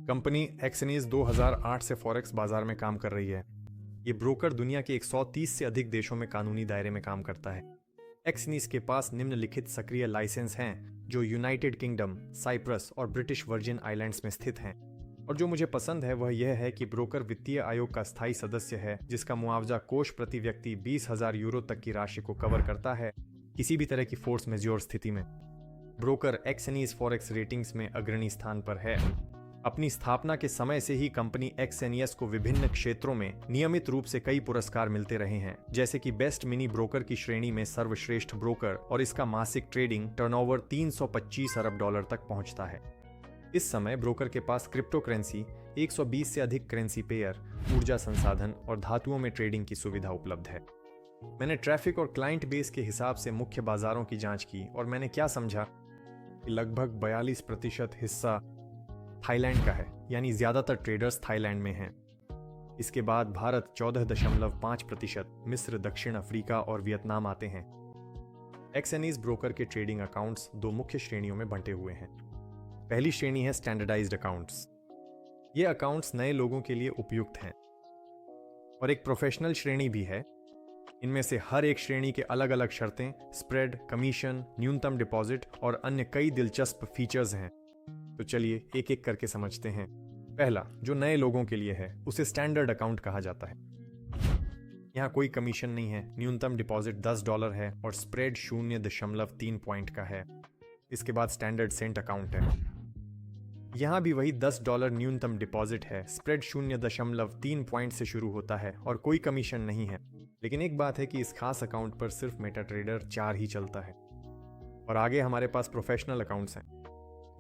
Company एक्सनीज 2008 से forex बाजार में काम कर रही है। ये ब्रोकर दुनिया के 130 से अधिक देशों में कानूनी दायरे में काम करता है। एक्सनीज के पास निम्नलिखित सक्रिय लाइसेंस हैं जो यूनाइटेड किंगडम, साइप्रस और ब्रिटिश वर्जिन आइलैंड्स में स्थित हैं। और जो मुझे पसंद है वह यह है कि ब्रोकर वित्तीय आयोग का स्थायी सदस्य है, जिसका मुआवजा कोष प्रति व्यक्ति 20,000 यूरो तक की राशि को कवर करता है किसी भी तरह की फोर्स मेज्योर स्थिति में। ब्रोकर एक्सनीज फॉरेक्स रेटिंग्स में अग्रणी स्थान पर है। अपनी स्थापना के समय से ही कंपनी एक्सएनईएस को विभिन्न क्षेत्रों में नियमित रूप से कई पुरस्कार मिलते रहे हैं, जैसे कि बेस्ट मिनी ब्रोकर की श्रेणी में सर्वश्रेष्ठ ब्रोकर, और इसका मासिक ट्रेडिंग टर्नओवर 325 अरब डॉलर तक पहुंचता है। इस समय ब्रोकर के पास क्रिप्टो करेंसी, 120 से अधिक करेंसी पेयर, ऊर्जा संसाधन और धातुओं में ट्रेडिंग की सुविधा उपलब्ध है। मैंने ट्रैफिक और क्लाइंट बेस के हिसाब से मुख्य बाजारों की जांच की और मैंने क्या समझा कि लगभग 42% हिस्सा थाईलैंड का है, यानी ज्यादातर ट्रेडर्स थाईलैंड में हैं। इसके बाद भारत 14.5%, मिस्र, दक्षिण अफ्रीका और वियतनाम आते हैं। एक्सएनईज ब्रोकर के ट्रेडिंग अकाउंट्स दो मुख्य श्रेणियों में बंटे हुए हैं। पहली श्रेणी है स्टैंडर्डाइज्ड अकाउंट्स। ये अकाउंट्स नए लोगों के लिए उपयुक्त हैं। और एक प्रोफेशनल श्रेणी भी है। इनमें से हर एक श्रेणी के अलग अलग शर्तें, स्प्रेड, कमीशन, न्यूनतम डिपॉजिट और अन्य कई दिलचस्प फीचर्स हैं। तो चलिए एक एक करके समझते हैं। पहला, जो नए लोगों के लिए है, उसे स्टैंडर्ड अकाउंट कहा जाता है। यहाँ कोई कमीशन नहीं है, न्यूनतम डिपॉजिट $10 है और स्प्रेड 0.3 पॉइंट का है। इसके बाद स्टैंडर्ड सेंट अकाउंट है। यहाँ भी वही $10 न्यूनतम डिपॉजिट है, स्प्रेड 0.3 पॉइंट से शुरू होता है और कोई कमीशन नहीं है। लेकिन एक बात है कि इस खास अकाउंट पर सिर्फ मेटाट्रेडर 4 ही चलता है। और आगे हमारे पास प्रोफेशनल अकाउंट्स हैं।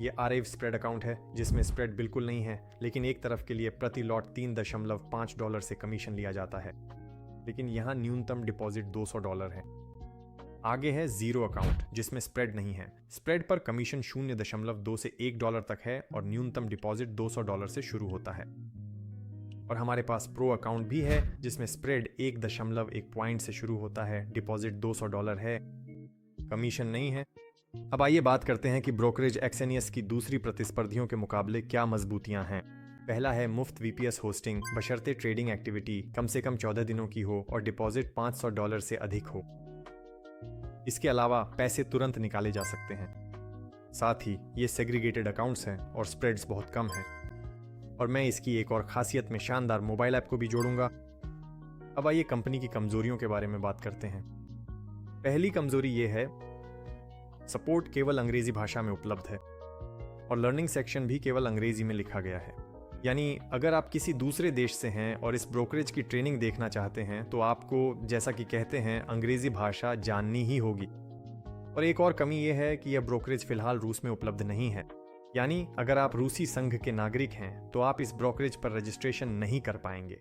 ये आरएव स्प्रेड अकाउंट है, जिसमें स्प्रेड बिल्कुल नहीं है, लेकिन एक तरफ के लिए प्रति लॉट $3.5 से कमीशन लिया जाता है। लेकिन यहाँ न्यूनतम डिपॉजिट $200 है। आगे है जीरो अकाउंट, जिसमें स्प्रेड नहीं है। स्प्रेड पर कमीशन 0.2 से $1 तक है और न्यूनतम डिपॉजिट $200 से शुरू होता है। और हमारे पास प्रो अकाउंट भी है, जिसमें स्प्रेड 1.1 पॉइंट से शुरू होता है, डिपॉजिट $200 है, कमीशन नहीं है। अब आइए बात करते हैं कि ब्रोकरेज एक्सएनईएस की दूसरी प्रतिस्पर्धियों के मुकाबले क्या मजबूतियां हैं। पहला है मुफ्त वीपीएस होस्टिंग, बशर्ते ट्रेडिंग एक्टिविटी कम से कम 14 दिनों की हो और डिपॉजिट $500 से अधिक हो। इसके अलावा पैसे तुरंत निकाले जा सकते हैं। साथ ही ये सेग्रीगेटेड अकाउंट्स हैं और स्प्रेड्स बहुत कम हैं। और मैं इसकी एक और खासियत में शानदार मोबाइल ऐप को भी जोड़ूंगा। अब आइए कंपनी की कमजोरियों के बारे में बात करते हैं। पहली कमजोरी ये है, सपोर्ट केवल अंग्रेजी भाषा में उपलब्ध है और लर्निंग सेक्शन भी केवल अंग्रेजी में लिखा गया है। यानी अगर आप किसी दूसरे देश से हैं और इस ब्रोकरेज की ट्रेनिंग देखना चाहते हैं तो आपको, जैसा कि कहते हैं, अंग्रेजी भाषा जाननी ही होगी। और एक और कमी यह है कि यह ब्रोकरेज फिलहाल रूस में उपलब्ध नहीं है। यानी अगर आप रूसी संघ के नागरिक हैं तो आप इस ब्रोकरेज पर रजिस्ट्रेशन नहीं कर पाएंगे।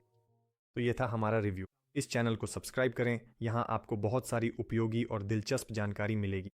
तो यह था हमारा रिव्यू। इस चैनल को सब्सक्राइब करें, यहाँ आपको बहुत सारी उपयोगी और दिलचस्प जानकारी मिलेगी।